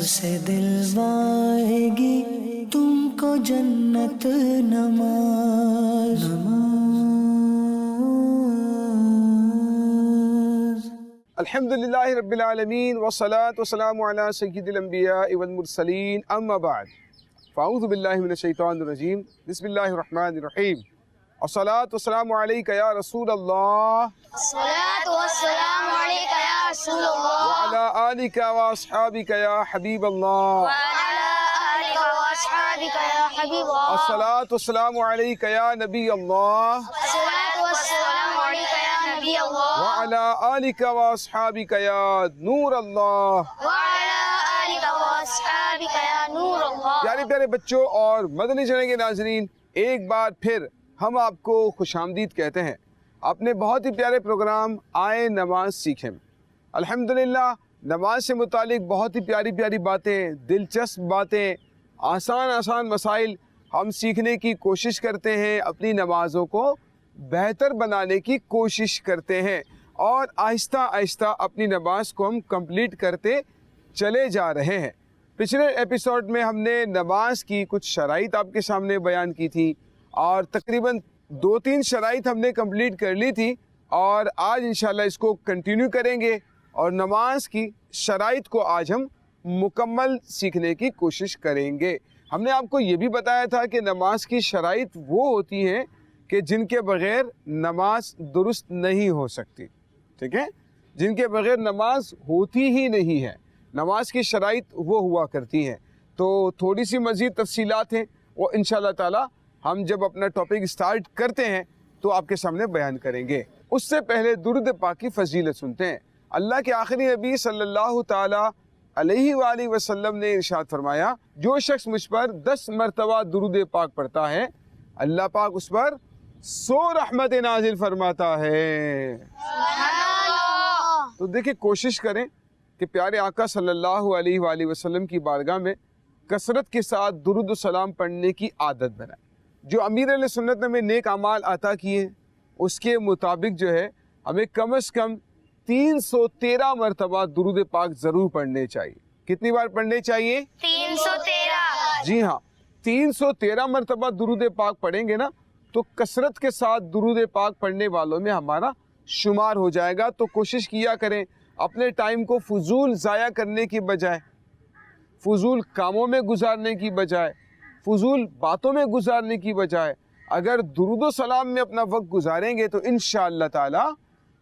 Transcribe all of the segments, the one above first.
سے دلوائے گی تم کو جنت نماز الحمدللہ رب العالمین والصلاة والسلام علی سید الانبیاء والمرسلین اما بعد فاعوذ باللہ من الشیطان الرجیم بسم اللہ الرحمن الرحیم الصلاة والسلام علیکہ یا رسول اللہ الصلاة والسلام علیکہ یا رسول اللہ وعلی آلکہ واصحابکہ یا حبیب اللہ وعلی آلکہ واصحابکہ یا حبیب اللہ الصلاة والسلام علیکہ یا نبی اللہ الصلاة والسلام علیکہ یا نبی اللہ وعلی آلکہ واصحابکہ یا نور اللہ وعلی آلکہ واصحابکہ یا نور اللہ۔ پیارے پیارے بچوں اور مدنی چینل کے ناظرین، ایک بار پھر ہم آپ کو خوش آمدید کہتے ہیں اپنے بہت ہی پیارے پروگرام آئے نماز سیکھیں۔ الحمدللہ نماز سے متعلق بہت ہی پیاری پیاری باتیں، دلچسپ باتیں، آسان مسائل ہم سیکھنے کی کوشش کرتے ہیں، اپنی نمازوں کو بہتر بنانے کی کوشش کرتے ہیں اور آہستہ آہستہ اپنی نماز کو ہم کمپلیٹ کرتے چلے جا رہے ہیں۔ پچھلے ایپیسوڈ میں ہم نے نماز کی کچھ شرائط آپ کے سامنے بیان کی تھی اور تقریباً 2-3 شرائط ہم نے کمپلیٹ کر لی تھی اور آج انشاءاللہ اس کو کنٹینیو کریں گے اور نماز کی شرائط کو آج ہم مکمل سیکھنے کی کوشش کریں گے۔ ہم نے آپ کو یہ بھی بتایا تھا کہ نماز کی شرائط وہ ہوتی ہیں کہ جن کے بغیر نماز درست نہیں ہو سکتی، ٹھیک ہے، جن کے بغیر نماز ہوتی ہی نہیں ہے۔ نماز کی شرائط وہ ہوا کرتی ہیں، تو تھوڑی سی مزید تفصیلات ہیں وہ انشاءاللہ تعالی ہم جب اپنا ٹاپک سٹارٹ کرتے ہیں تو آپ کے سامنے بیان کریں گے۔ اس سے پہلے درود پاک کی فضیلت سنتے ہیں۔ اللہ کے آخری نبی صلی اللہ تعالی علیہ وآلہ وسلم نے ارشاد فرمایا، جو شخص مجھ پر 10 مرتبہ درود پاک پڑھتا ہے اللہ پاک اس پر 100 رحمت نازل فرماتا ہے۔ تو دیکھیں، کوشش کریں کہ پیارے آقا صلی اللہ علیہ وآلہ وسلم کی بارگاہ میں کثرت کے ساتھ درود و سلام پڑھنے کی عادت بنائیں۔ جو امیر علیہ سنت نے ہمیں نیک اعمال عطا کیے ہیں اس کے مطابق جو ہے ہمیں کم از کم 313 مرتبہ درود پاک ضرور پڑھنے چاہیے۔ کتنی بار پڑھنے چاہیے؟ 313۔ جی ہاں، 313 مرتبہ درود پاک پڑھیں گے نا تو کثرت کے ساتھ درود پاک پڑھنے والوں میں ہمارا شمار ہو جائے گا۔ تو کوشش کیا کریں اپنے ٹائم کو فضول ضائع کرنے کی بجائے، فضول کاموں میں گزارنے کی بجائے، فضول باتوں میں گزارنے کی بجائے اگر درود و سلام میں اپنا وقت گزاریں گے تو انشاءاللہ تعالی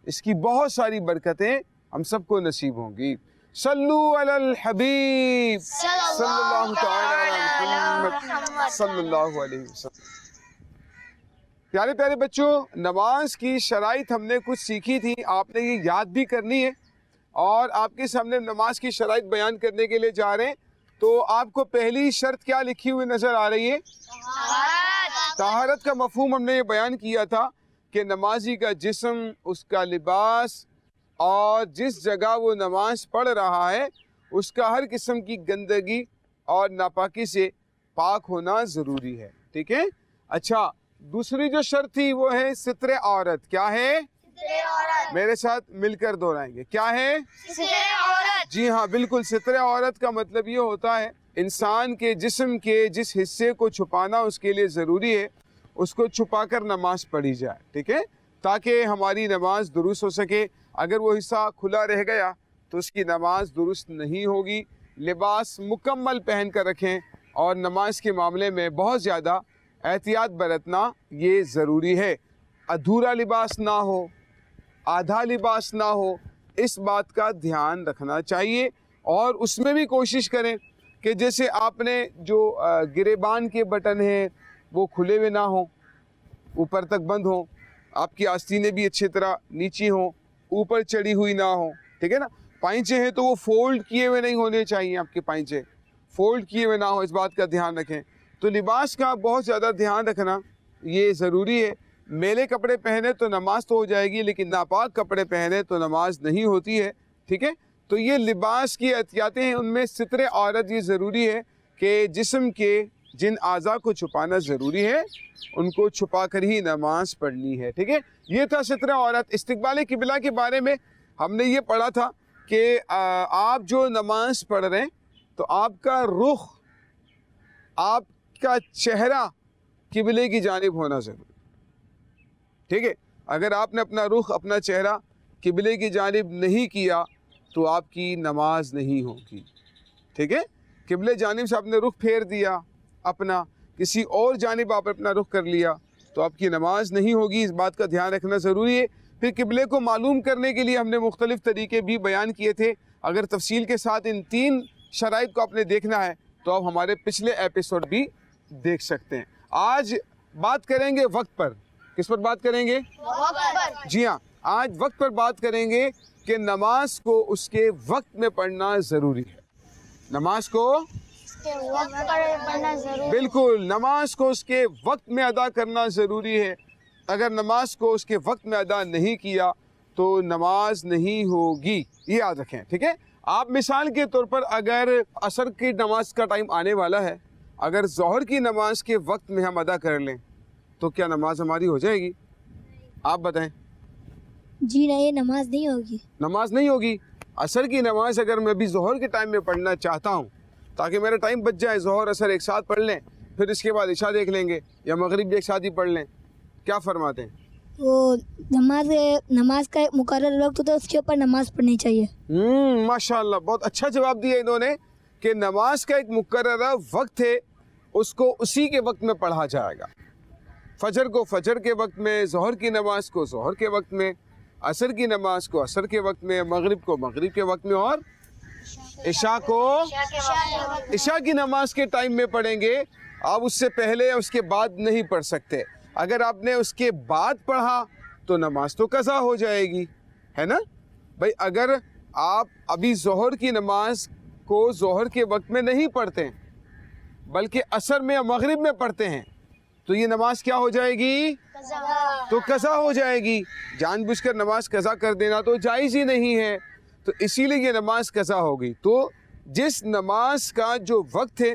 اس کی بہت ساری برکتیں ہم سب کو نصیب ہوں گی۔ صلو علی الحبیب صلی اللہ تعالی علی محمد صلی اللہ علیہ وسلم۔ پیارے پیارے بچوں، نماز کی شرائط ہم نے کچھ سیکھی تھی، آپ نے یہ یاد بھی کرنی ہے اور آپ کے سامنے نماز کی شرائط بیان کرنے کے لیے جا رہے ہیں۔ تو آپ کو پہلی شرط کیا لکھی ہوئی نظر آ رہی ہے؟ طہارت کا مفہوم ہم نے یہ بیان کیا تھا کہ نمازی کا جسم، اس کا لباس اور جس جگہ وہ نماز پڑھ رہا ہے اس کا ہر قسم کی گندگی اور ناپاکی سے پاک ہونا ضروری ہے، ٹھیک ہے؟ اچھا، دوسری جو شرط تھی وہ ہے ستر عورت۔ کیا ہے؟ میرے ساتھ مل کر دہرائیں گے، کیا ہے؟ جی ہاں، بالکل، ستر عورت کا مطلب یہ ہوتا ہے انسان کے جسم کے جس حصے کو چھپانا اس کے لیے ضروری ہے اس کو چھپا کر نماز پڑھی جائے، ٹھیک ہے، تاکہ ہماری نماز درست ہو سکے۔ اگر وہ حصہ کھلا رہ گیا تو اس کی نماز درست نہیں ہوگی۔ لباس مکمل پہن کر رکھیں اور نماز کے معاملے میں بہت زیادہ احتیاط برتنا یہ ضروری ہے۔ ادھورا لباس نہ ہو، آدھا لباس نہ ہو، اس بات کا دھیان رکھنا چاہیے اور اس میں بھی کوشش کریں کہ جیسے آپ نے جو گریبان کے بٹن ہیں وہ کھلے ہوئے نہ ہوں، اوپر تک بند ہوں، آپ کی آستینیں بھی اچھی طرح نیچی ہوں، اوپر چڑھی ہوئی نہ ہوں، ٹھیک ہے نا۔ پائنچے ہیں تو وہ فولڈ کیے ہوئے نہیں ہونے چاہیے، آپ کے پائنچے فولڈ کیے ہوئے نہ ہوں، اس بات کا دھیان رکھیں۔ تو لباس کا بہت زیادہ دھیان رکھنا یہ ضروری ہے۔ میلے کپڑے پہنے تو نماز تو ہو جائے گی لیکن ناپاک کپڑے پہنے تو نماز نہیں ہوتی ہے، ٹھیک ہے۔ تو یہ لباس کی احتیاطیں ہیں، ان میں ستر عورت یہ ضروری ہے کہ جسم کے جن اعضاء کو چھپانا ضروری ہے ان کو چھپا کر ہی نماز پڑھنی ہے، ٹھیک ہے۔ یہ تھا ستر عورت۔ استقبال قبلہ کے بارے میں ہم نے یہ پڑھا تھا کہ آپ جو نماز پڑھ رہے ہیں تو آپ کا رخ، آپ کا چہرہ قبلے کی جانب ہونا ضروری، ٹھیک ہے؟ اگر آپ نے اپنا رخ، اپنا چہرہ قبلے کی جانب نہیں کیا تو آپ کی نماز نہیں ہوگی، ٹھیک ہے؟ قبلے جانب سے آپ نے رخ پھیر دیا اپنا، کسی اور جانب آپ اپنا رخ کر لیا تو آپ کی نماز نہیں ہوگی، اس بات کا دھیان رکھنا ضروری ہے۔ پھر قبلے کو معلوم کرنے کے لیے ہم نے مختلف طریقے بھی بیان کیے تھے، اگر تفصیل کے ساتھ ان 3 شرائط کو آپ نے دیکھنا ہے تو آپ ہمارے پچھلے ایپیسوڈ بھی دیکھ سکتے ہیں۔ آج بات کریں گے وقت پر۔ کس پر بات کریں گے؟ وقت پر۔ جی ہاں، آج وقت پر بات کریں گے کہ نماز کو اس کے وقت میں پڑھنا ضروری ہے۔ نماز کو وقت پر پڑھنا ضروری۔ بالکل، نماز کو اس کے وقت میں ادا کرنا ضروری ہے۔ اگر نماز کو اس کے وقت میں ادا نہیں کیا تو نماز نہیں ہوگی، یہ یاد رکھیں، ٹھیک ہے؟ آپ مثال کے طور پر اگر عصر کی نماز کا ٹائم آنے والا ہے، اگر ظہر کی نماز کے وقت میں ہم ادا کر لیں تو کیا نماز ہماری ہو جائے گی؟ آپ بتائیں۔ جی نہیں، یہ نماز نہیں ہوگی۔ نماز نہیں ہوگی۔ عصر کی نماز اگر میں ابھی ظہر کے ٹائم میں پڑھنا چاہتا ہوں تاکہ میرا ٹائم بچ جائے، ظہر عصر ایک ساتھ پڑھ لیں، پھر اس کے بعد عشاء دیکھ لیں گے یا مغرب بھی ایک ساتھ ہی پڑھ لیں، کیا فرماتے ہیں؟ وہ نماز کا ایک مقرر وقت ہوتا ہے، اس کے اوپر نماز پڑھنی چاہیے۔ ماشاءاللہ، بہت اچھا جواب دیا انہوں نے کہ نماز کا ایک مقررہ وقت ہے، اس کو اسی کے وقت میں پڑھا جائے گا۔ فجر کو فجر کے وقت میں، ظہر کی نماز کو ظہر کے وقت میں، عصر کی نماز کو عصر کے وقت میں، مغرب کو مغرب کے وقت میں، اور عشاء کو عشاء کی نماز کے ٹائم میں پڑھیں گے۔ آپ اس سے پہلے یا اس کے بعد نہیں پڑھ سکتے۔ اگر آپ نے اس کے بعد پڑھا تو نماز تو قضا ہو جائے گی، ہے نا بھائی؟ اگر آپ ابھی ظہر کی نماز کو ظہر کے وقت میں نہیں پڑھتے بلکہ عصر میں یا مغرب میں پڑھتے ہیں تو یہ نماز کیا ہو جائے گی؟ تو قضا ہو جائے گی۔ جان بوجھ کر نماز قضا کر دینا تو جائز ہی نہیں ہے، تو اسی لیے یہ نماز قضا ہوگی۔ تو جس نماز کا جو وقت ہے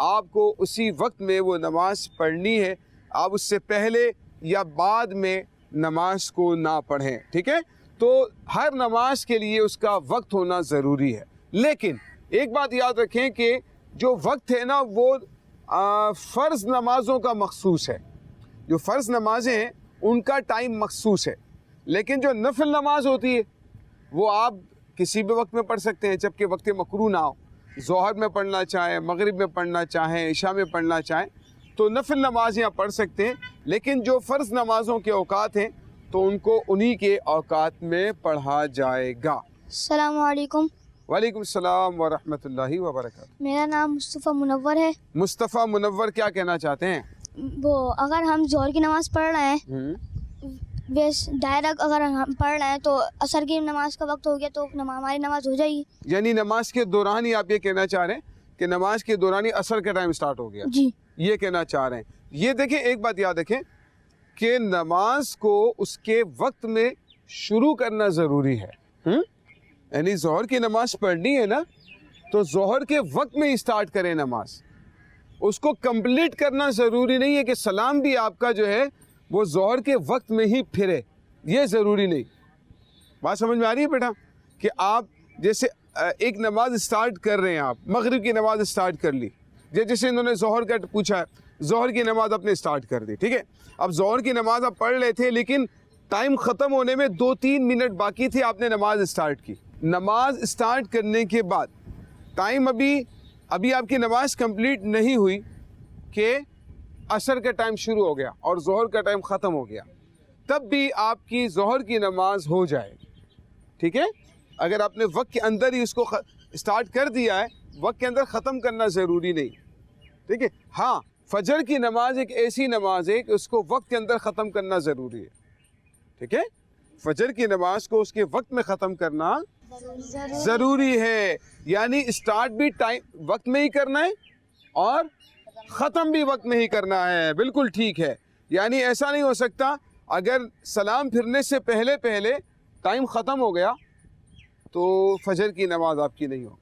آپ کو اسی وقت میں وہ نماز پڑھنی ہے، آپ اس سے پہلے یا بعد میں نماز کو نہ پڑھیں، ٹھیک ہے؟ تو ہر نماز کے لیے اس کا وقت ہونا ضروری ہے، لیکن ایک بات یاد رکھیں کہ جو وقت ہے نا وہ فرض نمازوں کا مخصوص ہے۔ جو فرض نمازیں ہیں ان کا ٹائم مخصوص ہے، لیکن جو نفل نماز ہوتی ہے وہ آپ کسی بھی وقت میں پڑھ سکتے ہیں جب کہ وقت مکروہ نہ ہو۔ ظہر میں پڑھنا چاہیں، مغرب میں پڑھنا چاہیں، عشاء میں پڑھنا چاہیں تو نفل نماز یہاں پڑھ سکتے ہیں، لیکن جو فرض نمازوں کے اوقات ہیں تو ان کو انہی کے اوقات میں پڑھا جائے گا۔ السلام علیکم۔ وعلیکم السلام ورحمۃ اللہ وبرکاتہ۔ میرا نام مصطفیٰ منور ہے۔ مصطفیٰ منور کیا کہنا چاہتے ہیں؟ وہ اگر ہم ظہر کی نماز پڑھ رہے ہیں، ڈائریکٹ اگر ہم پڑھ رہے ہیں تو عصر کی نماز کا وقت ہو گیا تو ہماری نماز ہو جائے گی۔ یعنی نماز کے دوران ہی آپ یہ کہنا چاہ رہے ہیں کہ نماز کے دوران ہی عصر کا ٹائم سٹارٹ ہو گیا؟ جی، یہ کہنا چاہ رہے ہیں۔ یہ دیکھیں، ایک بات یاد رکھیں کہ نماز کو اس کے وقت میں شروع کرنا ضروری ہے۔ یعنی ظہر کی نماز پڑھنی ہے نا تو ظہر کے وقت میں ہی سٹارٹ کریں نماز، اس کو کمپلیٹ کرنا ضروری نہیں ہے کہ سلام بھی آپ کا جو ہے وہ ظہر کے وقت میں ہی پھرے، یہ ضروری نہیں۔ بات سمجھ میں آ رہی ہے بیٹا؟ کہ آپ جیسے ایک نماز سٹارٹ کر رہے ہیں، آپ مغرب کی نماز سٹارٹ کر لی، جیسے انہوں نے ظہر کا پوچھا ہے، ظہر کی نماز آپ نے سٹارٹ کر دی، ٹھیک ہے؟ اب ظہر کی نماز آپ پڑھ رہے تھے لیکن ٹائم ختم ہونے میں 2-3 منٹ باقی تھے، آپ نے نماز سٹارٹ کی۔ نماز سٹارٹ کرنے کے بعد ٹائم ابھی آپ کی نماز کمپلیٹ نہیں ہوئی کہ عصر کا ٹائم شروع ہو گیا اور ظہر کا ٹائم ختم ہو گیا، تب بھی آپ کی ظہر کی نماز ہو جائے گی، ٹھیک ہے؟ اگر آپ نے وقت کے اندر ہی اس کو سٹارٹ کر دیا ہے، وقت کے اندر ختم کرنا ضروری نہیں، ٹھیک ہے؟ ہاں، فجر کی نماز ایک ایسی نماز ہے کہ اس کو وقت کے اندر ختم کرنا ضروری ہے، ٹھیک ہے؟ فجر کی نماز کو اس کے وقت میں ختم کرنا ضروری ہے، یعنی اسٹارٹ بھی وقت میں ہی کرنا ہے اور ختم بھی وقت میں ہی کرنا ہے، بالکل ٹھیک ہے۔ یعنی ایسا نہیں ہو سکتا اگر سلام پھرنے سے پہلے ٹائم ختم ہو گیا تو فجر کی نماز آپ کی نہیں ہو،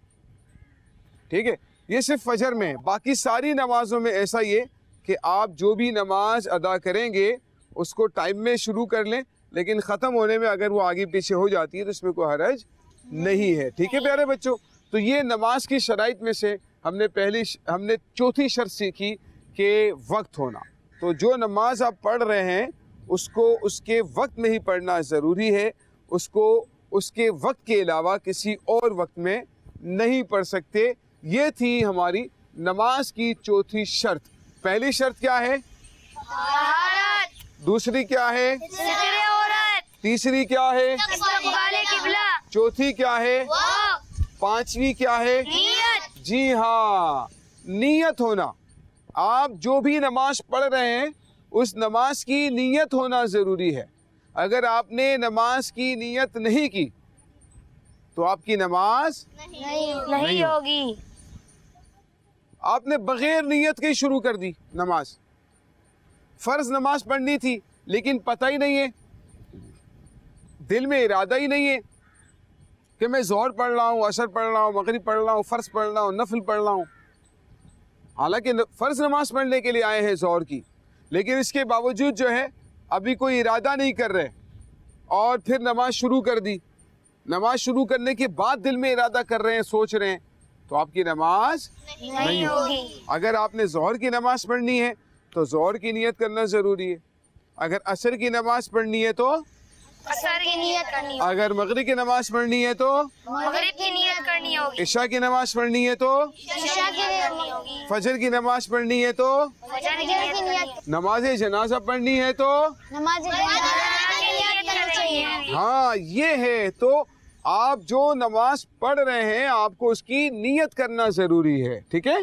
ٹھیک ہے؟ یہ صرف فجر میں ہے، باقی ساری نمازوں میں ایسا ہی ہے کہ آپ جو بھی نماز ادا کریں گے اس کو ٹائم میں شروع کر لیں، لیکن ختم ہونے میں اگر وہ آگے پیچھے ہو جاتی ہے تو اس میں کوئی حرج نہیں ہے، ٹھیک ہے پیارے بچوں؟ تو تو یہ نماز کی شرائط میں سے ہم نے چوتھی شرط سیکھی کہ وقت ہونا. تو جو نماز آپ پڑھ رہے ہیں اس کو اس کے وقت میں ہی پڑھنا ضروری ہے. اس کو اس کے وقت کے علاوہ کسی اور وقت میں نہیں پڑھ سکتے. یہ تھی ہماری نماز کی چوتھی شرط. پہلی شرط کیا ہے؟ طہارت. دوسری کیا ہے؟ ستر عورت. تیسری کیا ہے؟ استقبال قبلہ. چوتھی کیا ہے؟ وقت. پانچویں کیا ہے؟ نیت. جی ہاں، نیت ہونا. آپ جو بھی نماز پڑھ رہے ہیں اس نماز کی نیت ہونا ضروری ہے. اگر آپ نے نماز کی نیت نہیں کی تو آپ کی نماز نہیں ہوگی. آپ نے بغیر نیت کے شروع کر دی نماز. فرض نماز پڑھنی تھی لیکن پتہ ہی نہیں ہے، دل میں ارادہ ہی نہیں ہے کہ میں ظہر پڑھ رہا ہوں، عصر پڑھ رہا ہوں، مغرب پڑھ رہا ہوں، فرض پڑھ رہا ہوں، نفل پڑھ رہا ہوں. حالانکہ فرض نماز پڑھنے کے لیے آئے ہیں ظہر کی، لیکن اس کے باوجود جو ہے ابھی کوئی ارادہ نہیں کر رہے اور پھر نماز شروع کر دی. نماز شروع کرنے کے بعد دل میں ارادہ کر رہے ہیں، سوچ رہے ہیں، تو آپ کی نماز نہیں ہوگی. اگر آپ نے ظہر کی نماز پڑھنی ہے تو ظہر کی نیت کرنا ضروری ہے. اگر عصر کی نماز پڑھنی ہے تو عصر کی نیت کرنی ہوگی. اگر مغرب کی نماز پڑھنی ہے تو مغرب کی نیت کرنی ہوگی. عشاء کی نماز پڑھنی ہے تو عشاء کی نیت کرنی ہوگی. فجر کی نماز پڑھنی ہے تو فجر کی نیت. نماز جنازہ پڑھنی ہے تو نماز جنازہ کی نیت کرنی چاہیے. ہاں یہ ہے. تو آپ جو نماز پڑھ رہے ہیں آپ کو اس کی نیت کرنا ضروری ہے. ٹھیک ہے.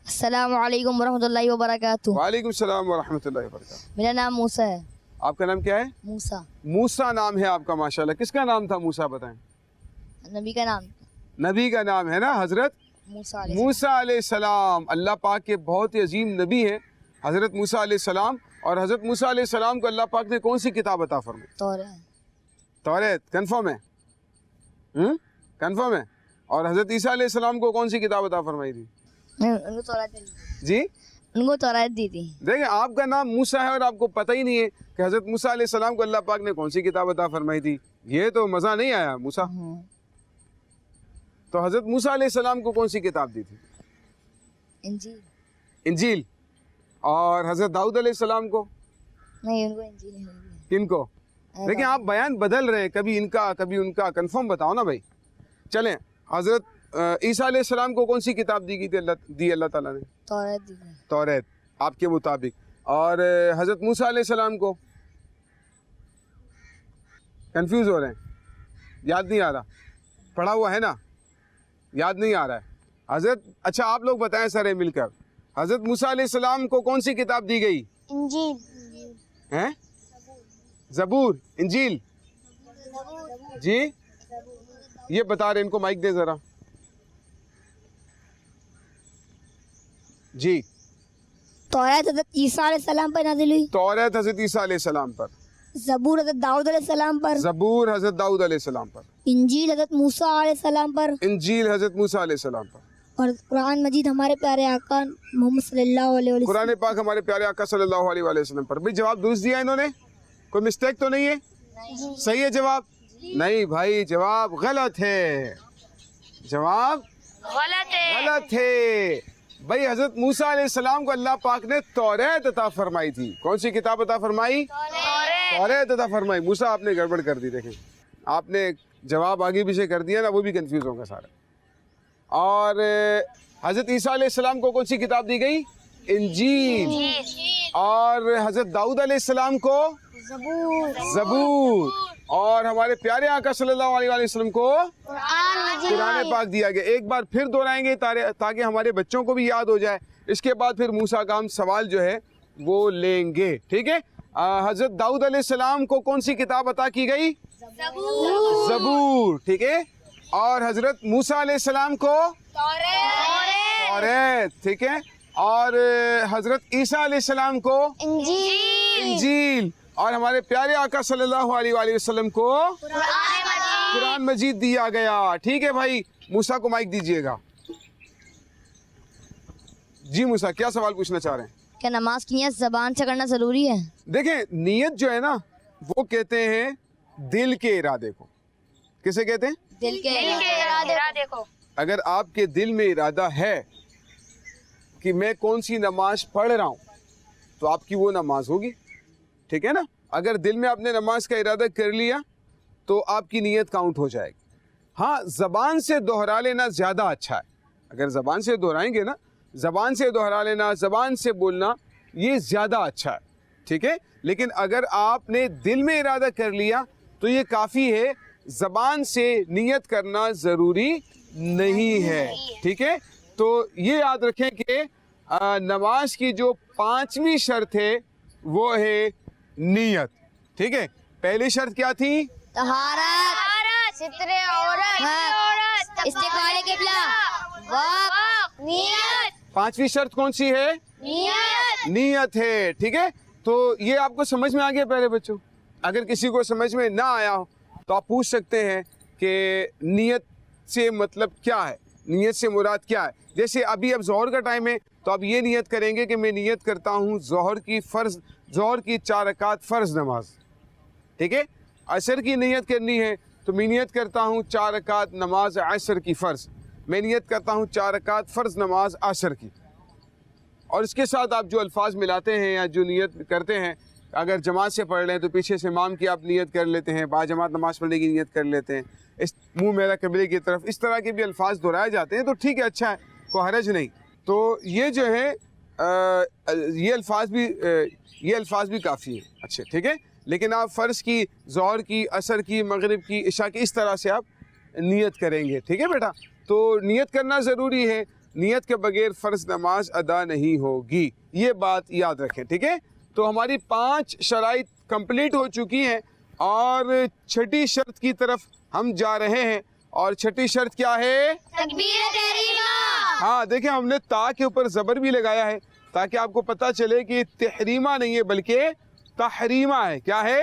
السلام علیکم ورحمۃ اللہ وبرکاتہ. وعلیکم السلام ورحمۃ اللہ وبرکاتہ. میرا نام موسیٰ ہے. آپ کا نام کیا ہے؟ موسیٰ. موسیٰ نام ہے آپ کا. ماشاءاللہ. کس کا نام تھا موسیٰ؟ بتائیں. نبی کا نام نبی کا نام ہے نا، حضرت موسیٰ علیہ موسیٰ علیہ السلام. اللہ پاک کے بہت ہی عظیم نبی ہیں حضرت موسیٰ علیہ السلام. اور حضرت موسیٰ علیہ السلام کو اللہ پاک نے کون سی کتاب عطا فرمائی؟ توریت. کنفرم ہے؟ کنفرم ہے. اور حضرت عیسیٰ علیہ السلام کو کون سی کتاب عطا فرمائی تھی؟ جی ان کو توریت دی تھی. دیکھیں آپ کا نام موسیٰ ہے اور آپ کو پتہ ہی نہیں ہے کہ حضرت موسیٰ علیہ السلام کو اللہ پاک نے کون سی کتاب عطا فرمائی تھی. یہ تو مزہ نہیں آیا موسیٰ. تو حضرت موسیٰ علیہ السلام کو کون سی کتاب دی تھی؟ انجیل. انجیل. اور حضرت داؤد علیہ السلام کو؟ نہیں، ان کو انجیل نہیں دی. کن کو؟ لیکن آپ بیان بدل رہے ہیں، کبھی ان کا کبھی ان کا. کنفرم بتاؤ نا بھائی. چلیں، حضرت عیسیٰ علیہ السلام کو کون سی کتاب دی گئی تھی اللہ تعالیٰ نے؟ توریت دی تھی. توریت آپ کے مطابق. اور حضرت موسیٰ علیہ السلام کو کنفیوز ہو رہے ہیں، یاد نہیں آ رہا. پڑھا ہوا ہے نا، یاد نہیں آ رہا ہے. حضرت اچھا آپ لوگ بتائیں سارے مل کر، حضرت موسیٰ علیہ السلام کو کون سی کتاب دی گئی؟ انجیل. ہیں؟ زبور. انجیل. جی یہ بتا رہے، ان کو مائک دے ذرا. جی توریت حضرت عیسیٰ علیہ السلام پر نازل ہوئی. توریت حضرت عیسیٰ علیہ السلام پر. زبور حضرت داؤد علیہ السلام پر. زبور حضرت داؤد علیہ السلام پر. انجیل حضرت موسیٰ علیہ السلام پر. انجیل حضرت موسیٰ علیہ السلام پر. اور قرآن مجید ہمارے پیارے آقا محمد صلی اللہ علیہ وسلم. قرآن پاک ہمارے پیارے آقا صلی اللہ علیہ وآلہ وسلم پر. بھائی جواب درست دیا انہوں نے؟ کوئی مسٹیک تو نہیں ہے؟ صحیح ہے جواب؟ نہیں بھائی، جواب غلط ہے. جواب غلط ہے. غلط ہے. بھائی حضرت موسیٰ علیہ السلام کو اللہ پاک نے توریت عطا فرمائی تھی. کون سی کتاب عطا فرمائی؟ توریت عطا فرمائی. موسیٰ آپ نے گڑبڑ کر دی. دیکھیں آپ نے جواب آگے پیچھے کر دیا نا، وہ بھی کنفیوز ہوگا سارا. اور حضرت عیسیٰ علیہ السلام کو کون سی کتاب دی گئی؟ انجیل. اور حضرت داؤد علیہ السلام کو زبور. اور ہمارے پیارے آقا صلی اللہ علیہ وآلہ وسلم کو قرآن پاک دیا گیا. ایک بار پھر دہرائیں گے تاکہ ہمارے بچوں کو بھی یاد ہو جائے. اس کے بعد پھر موسیٰ کا ہم سوال جو ہے وہ لیں گے. ٹھیک ہے. حضرت داؤد علیہ السلام کو کون سی کتاب عطا کی گئی؟ زبور. ٹھیک ہے. اور حضرت موسیٰ علیہ السلام کو توریت. ٹھیک ہے. اور حضرت عیسیٰ علیہ السلام کو انجیل. اور ہمارے پیارے آقا صلی اللہ علیہ وآلہ وسلم کو قرآن مجید دیا گیا. ٹھیک ہے بھائی. موسیٰ کو مائک دیجئے گا. جی موسیٰ کیا سوال پوچھنا چاہ رہے ہیں؟ کیا نماز کی نیت زبان سے کرنا ضروری ہے؟ دیکھیں نیت جو ہے نا وہ کہتے ہیں دل کے ارادے کو. کسے کہتے ہیں؟ دل کے ارادے کو. اگر آپ کے دل میں ارادہ ہے کہ میں کون سی نماز پڑھ رہا ہوں تو آپ کی وہ نماز ہوگی. ٹھیک ہے نا. اگر دل میں آپ نے نماز کا ارادہ کر لیا تو آپ کی نیت کاؤنٹ ہو جائے گی. ہاں زبان سے دہرا لینا زیادہ اچھا ہے. اگر زبان سے دہرائیں گے نا, زبان سے دہرا لینا, زبان سے بولنا, یہ زیادہ اچھا ہے. ٹھیک ہے. لیکن اگر آپ نے دل میں ارادہ کر لیا تو یہ کافی ہے, زبان سے نیت کرنا ضروری نہیں ہے. ٹھیک ہے. تو یہ یاد رکھیں کہ نماز کی جو 5ویں شرط ہے وہ ہے نیت. ٹھیک ہے. پہلی شرط کیا تھی؟ طہارت, ستر عورت, استقبال قبلہ, وقت, نیت. 5ویں شرط کون سی ہے؟ نیت. نیت ہے. ٹھیک ہے. تو یہ آپ کو سمجھ میں آ گیا پہلے بچوں؟ اگر کسی کو سمجھ میں نہ آیا ہو تو آپ پوچھ سکتے ہیں کہ نیت سے مطلب کیا ہے, نیت سے مراد کیا ہے. جیسے ابھی اب ظہر کا ٹائم ہے تو آپ یہ نیت کریں گے کہ میں نیت کرتا ہوں ظہر کی 4 رکعت فرض نماز. ٹھیک ہے. عصر کی نیت کرنی ہے تو میں نیت کرتا ہوں 4 رکعت نماز عصر کی فرض. میں نیت کرتا ہوں 4 رکعت فرض نماز عصر کی. اور اس کے ساتھ آپ جو الفاظ ملاتے ہیں یا جو نیت کرتے ہیں, اگر جماعت سے پڑھ لیں تو پیچھے سے امام کی آپ نیت کر لیتے ہیں, با جماعت نماز پڑھنے کی نیت کر لیتے ہیں, اس منہ میرا قبلے کی طرف, اس طرح کے بھی الفاظ دہرائے جاتے ہیں تو ٹھیک ہے, اچھا ہے, کوئی حرج نہیں. تو یہ جو ہے یہ الفاظ بھی کافی ہیں اچھے. ٹھیک ہے. لیکن آپ فرض کی, ظہر کی, عصر کی, مغرب کی, عشاء کی, اس طرح سے آپ نیت کریں گے. ٹھیک ہے بیٹا. تو نیت کرنا ضروری ہے, نیت کے بغیر فرض نماز ادا نہیں ہوگی, یہ بات یاد رکھیں. ٹھیک ہے. تو ہماری 5 شرائط کمپلیٹ ہو چکی ہیں اور 6ٹھی شرط کی طرف ہم جا رہے ہیں. اور 6ٹھی شرط کیا ہے؟ تکبیر تحریمہ. ہاں دیکھیں, ہم نے تا کے اوپر زبر بھی لگایا ہے تاکہ آپ کو پتہ چلے کہ تحریمہ نہیں ہے بلکہ تحریمہ ہے. کیا ہے؟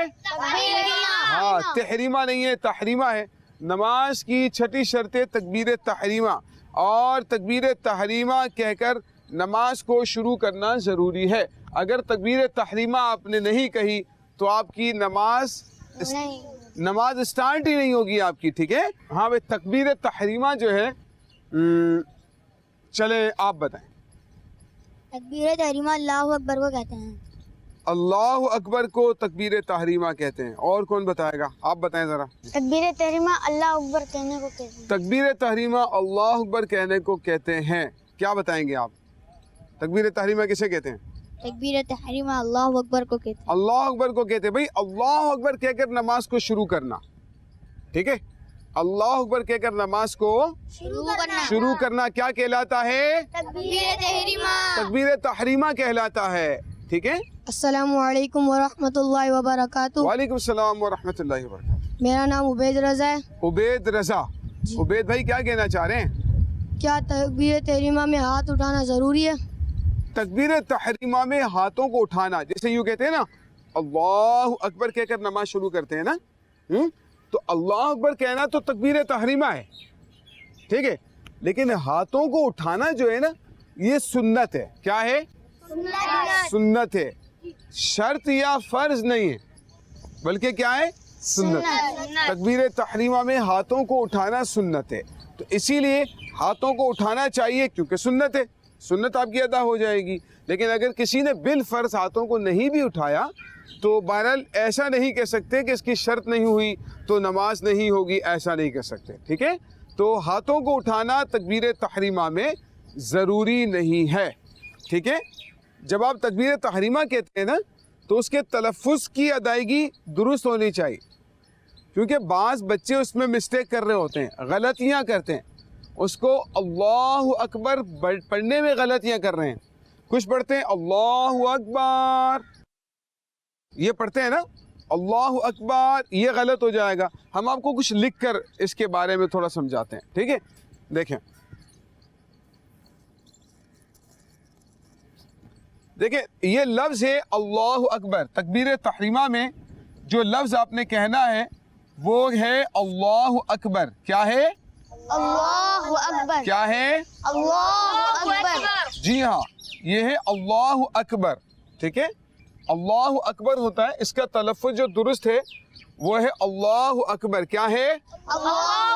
ہاں, تحریمہ نہیں ہے, تحریمہ ہے. نماز کی 6ٹھی شرط ہے تکبیر تحریمہ, اور تکبیر تحریمہ کہہ کر نماز کو شروع کرنا ضروری ہے. اگر تکبیر تحریمہ آپ نے نہیں کہی تو آپ کی نماز اسٹارٹ ہی نہیں ہوگی آپ کی. ٹھیک ہے. ہاں بھائی, تکبیر تحریمہ جو ہے, چلے آپ بتائیں. تکبیر تحریمہ اللہ اکبر کو کہتے ہیں. اللہ اکبر کو تکبیر تحریمہ کہتے ہیں. اور کون بتائے گا؟ آپ بتائیں ذرا. تکبیر تحریمہ اللہ اکبر کہنے کو کہتے ہیں. تکبیر تحریمہ اللہ اکبر کہنے کو کہتے ہیں. کیا بتائیں گے آپ؟ تکبیر تحریمہ کسے کہتے ہیں؟ تکبیر تحریمہ اللہ اکبر کو کہتے ہیں. اللہ اکبر کو کہتے ہیں. بھائی اللہ اکبر کہہ کر نماز کو شروع کرنا. ٹھیک ہے. اللہ اکبر کہہ کر نماز کو شروع کرنا کیا کہلاتا ہے؟ تکبیر تحریمہ. تکبیر تحریمہ کہلاتا ہے. ٹھیک ہے. السلام علیکم ورحمۃ اللہ وبرکاتہ. وعلیکم السلام ورحمۃ اللہ وبرکاتہ. میرا نام عبید رضا ہے. عبید رضا. عبید بھائی کیا کہنا چاہ رہے ہیں؟ کیا تکبیر تحریمہ میں ہاتھ اٹھانا ضروری ہے؟ تکبیر تحریمہ میں ہاتھوں کو اٹھانا, جیسے یوں کہتے ہیں نا اللہ اکبر کہہ کر نماز شروع کرتے ہیں نا, تو اللہ اکبر کہنا تو تکبیر تحریمہ ہے. ٹھیک ہے. لیکن ہاتھوں کو اٹھانا جو ہے نا یہ سنت ہے. کیا ہے؟ سنت ہے. شرط یا فرض نہیں ہے بلکہ کیا ہے؟ سنت. تکبیر تحریمہ میں ہاتھوں کو اٹھانا سنت ہے. تو اسی لیے ہاتھوں کو اٹھانا چاہیے کیونکہ سنت ہے, سنت آپ کی ادا ہو جائے گی. لیکن اگر کسی نے بالفرض ہاتھوں کو نہیں بھی اٹھایا تو بہرحال ایسا نہیں کہہ سکتے کہ اس کی شرط نہیں ہوئی تو نماز نہیں ہوگی, ایسا نہیں کہہ سکتے. ٹھیک ہے. تو ہاتھوں کو اٹھانا تکبیر تحریمہ میں ضروری نہیں ہے. ٹھیک ہے. جب آپ تکبیر تحریمہ کہتے ہیں نا تو اس کے تلفظ کی ادائیگی درست ہونی چاہیے, کیونکہ بعض بچے اس میں مسٹیک کر رہے ہوتے ہیں, غلطیاں کرتے ہیں. اس کو اللہ اکبر پڑھنے میں غلطیاں کر رہے ہیں. کچھ پڑھتے ہیں اللہ اکبر, یہ پڑھتے ہیں نا اللہ اکبر, یہ غلط ہو جائے گا. ہم آپ کو کچھ لکھ کر اس کے بارے میں تھوڑا سمجھاتے ہیں. ٹھیک ہے. دیکھیں یہ لفظ ہے اللہ اکبر. تکبیر تحریمہ میں جو لفظ آپ نے کہنا ہے وہ ہے اللہ اکبر. کیا ہے؟ اللہ اکبر. کیا ہے؟ اللہ اکبر. جی ہاں, یہ ہے اللہ اکبر. ٹھیک ہے. اللہ اکبر ہوتا ہے, اس کا تلفظ جو درست ہے وہ ہے اللہ اکبر. کیا ہے؟ اللہ